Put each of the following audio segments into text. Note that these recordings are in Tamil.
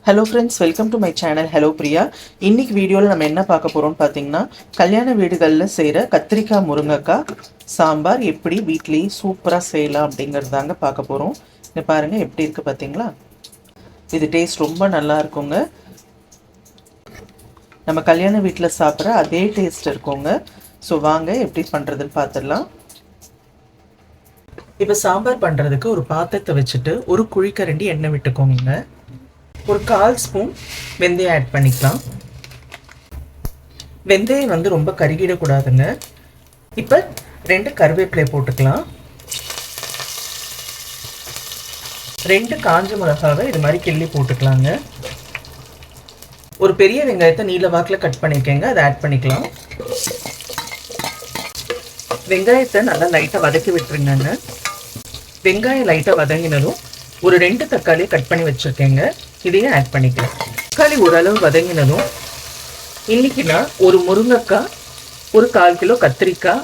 Hello friends, welcome to my channel. Hello Priya. இன்னைக்கு வீடியோவில் நம்ம என்ன பார்க்க போகிறோம்னு பார்த்தீங்கன்னா, கல்யாண வீடுகளில் செய்கிற கத்திரிக்காய் முருங்கைக்காய் சாம்பார் எப்படி வீட்லேயே சூப்பராக செய்யலாம் அப்படிங்கிறது தாங்க பார்க்க போகிறோம். இங்கே பாருங்கள் எப்படி இருக்குது பார்த்தீங்களா. இது டேஸ்ட் ரொம்ப நல்லா இருக்குங்க. நம்ம கல்யாண வீட்டில் சாப்பிட்ற அதே டேஸ்ட் இருக்குங்க. ஸோ வாங்க எப்படி பண்ணுறதுன்னு பார்த்துடலாம். இப்போ சாம்பார் பண்ணுறதுக்கு ஒரு பாத்திரத்தை வச்சுட்டு ஒரு குழிக்கரண்டி எண்ணெய் விட்டுக்கோங்க. ஒரு 1/4 ஸ்பூன் வெந்தயம் ஆட் பண்ணிக்கலாம். வெந்தயம் வந்து ரொம்ப கருகிடக்கூடாதுங்க. இப்போ 2 கருவேப்பிலை போட்டுக்கலாம். 2 காஞ்ச மிளகாவை இது மாதிரி கிள்ளி போட்டுக்கலாங்க. ஒரு பெரிய வெங்காயத்தை நீல வாக்கில் கட் பண்ணிக்கங்க, அதை ஆட் பண்ணிக்கலாம். வெங்காயத்தை நல்லா லைட்டாக வதக்கி விட்டுருங்க. வெங்காயம் லைட்டாக வதங்கினதும் ஒரு 2 தக்காளியை கட் பண்ணி வச்சுருக்கேங்க, இதையும் ஆட் பண்ணிக்கலாம். தக்காளி ஓரளவு வதங்கினதும் இன்னைக்கு நான் ஒரு முருங்கைக்காய், ஒரு 1/4 கிலோ கத்திரிக்காய்,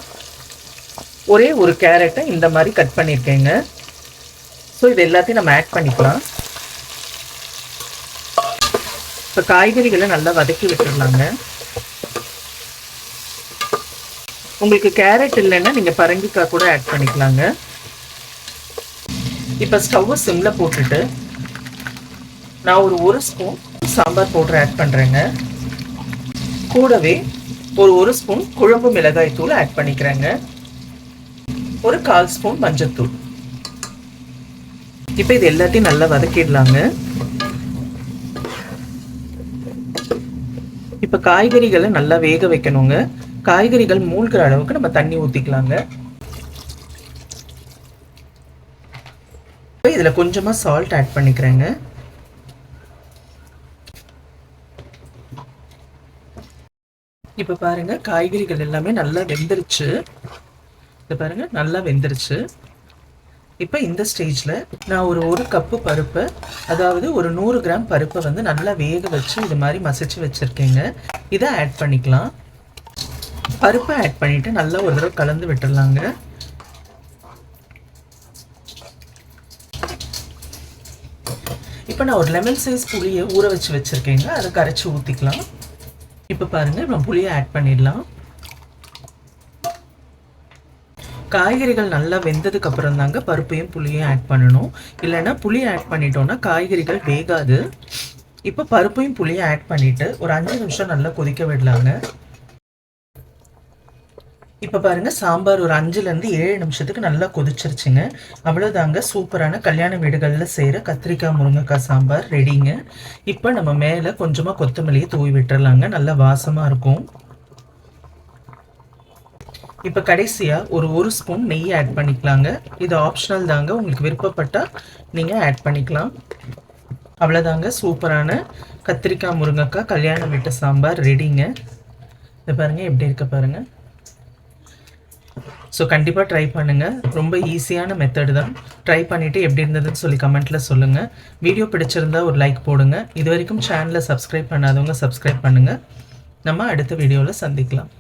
ஒரே ஒரு கேரட்டை இந்த மாதிரி கட் பண்ணியிருக்கேங்க. ஸோ இது எல்லாத்தையும் நம்ம ஆட் பண்ணிக்கலாம். இப்போ காய்கறிகளை நல்லா வதக்கி விட்டுடலாங்க. உங்களுக்கு கேரட் இல்லைன்னா நீங்கள் பரங்கிக்காய் கூட ஆட் பண்ணிக்கலாங்க. இப்போ ஸ்டவ்வை சிம்மில் போட்டுட்டு நான் ஒரு ஸ்பூன் சாம்பார் பவுடர் ஆட் பண்ணுறேங்க. கூடவே ஒரு ஸ்பூன் குழம்பு மிளகாய் தூள் ஆட் பண்ணிக்கிறேங்க. ஒரு 1/4 ஸ்பூன் மஞ்சள்தூள். இப்போ இது எல்லாத்தையும் நல்லா வதக்கிடலாங்க. இப்போ காய்கறிகளை நல்லா வேக வைக்கணுங்க. காய்கறிகள் மூழ்கிற அளவுக்கு நம்ம தண்ணி ஊற்றிக்கலாங்க. இதில் கொஞ்சமாக சால்ட் ஆட் பண்ணிக்கிறேங்க. இப்போ பாருங்கள் காய்கறிகள் எல்லாமே நல்லா வெந்துருச்சு. இதை பாருங்கள் நல்லா வெந்துருச்சு. இப்போ இந்த ஸ்டேஜில் நான் ஒரு கப்பு பருப்பை, அதாவது ஒரு 100 கிராம் பருப்பை வந்து நல்லா வேக வச்சு இது மாதிரி மசிச்சு வச்சுருக்கேங்க. இதை ஆட் பண்ணிக்கலாம். பருப்பை ஆட் பண்ணிவிட்டு நல்லா ஒரு தடவை கலந்து விட்டுடலாங்க. இப்போ நான் ஒரு லெமன் சைஸ் புளியை ஊற வச்சு வச்சுருக்கேங்க, அதை கரைச்சி ஊற்றிக்கலாம். இப்போ பாருங்கள் நம்ம புளியை ஆட் பண்ணிடலாம். காய்கறிகள் நல்லா வெந்ததுக்கு அப்புறம் தாங்க பருப்பையும் புளியையும் ஆட் பண்ணணும். இல்லைன்னா புளியை ஆட் பண்ணிட்டோம்னா காய்கறிகள் வேகாது. இப்போ பருப்பையும் புளியை ஆட் பண்ணிவிட்டு ஒரு 5 நிமிஷம் நல்லா கொதிக்க விடலாங்க. இப்போ பாருங்கள் சாம்பார் ஒரு 5லேருந்து 7 நிமிஷத்துக்கு நல்லா கொதிச்சிருச்சுங்க. அவ்வளோதாங்க, சூப்பரான கல்யாண வீடுகளில் செய்கிற கத்திரிக்காய் முருங்கைக்காய் சாம்பார் ரெடிங்க. இப்போ நம்ம மேலே கொஞ்சமாக கொத்தமல்லியை தூவி விட்டுறலாங்க, நல்லா வாசமாக இருக்கும். இப்போ கடைசியாக ஒரு ஸ்பூன் நெய் ஆட் பண்ணிக்கலாங்க. இது ஆப்ஷனல் தாங்க, உங்களுக்கு விருப்பப்பட்டால் நீங்கள் ஆட் பண்ணிக்கலாம். அவ்வளோதாங்க, சூப்பரான கத்திரிக்காய் முருங்கைக்காய் கல்யாண வீட்டு சாம்பார் ரெடிங்க. இதை பாருங்கள் எப்படி இருக்க பாருங்கள். ஸோ கண்டிப்பாக ட்ரை பண்ணுங்கள். ரொம்ப ஈஸியான மெத்தடு தான். ட்ரை பண்ணிவிட்டு எப்படி இருந்ததுன்னு சொல்லி கமெண்ட்டில் சொல்லுங்கள். வீடியோ பிடிச்சிருந்தா ஒரு லைக் போடுங்க. இது வரைக்கும் சேனலை சப்ஸ்கிரைப் பண்ணாதவங்க சப்ஸ்கிரைப் பண்ணுங்கள். நம்ம அடுத்த வீடியோவில் சந்திக்கலாம்.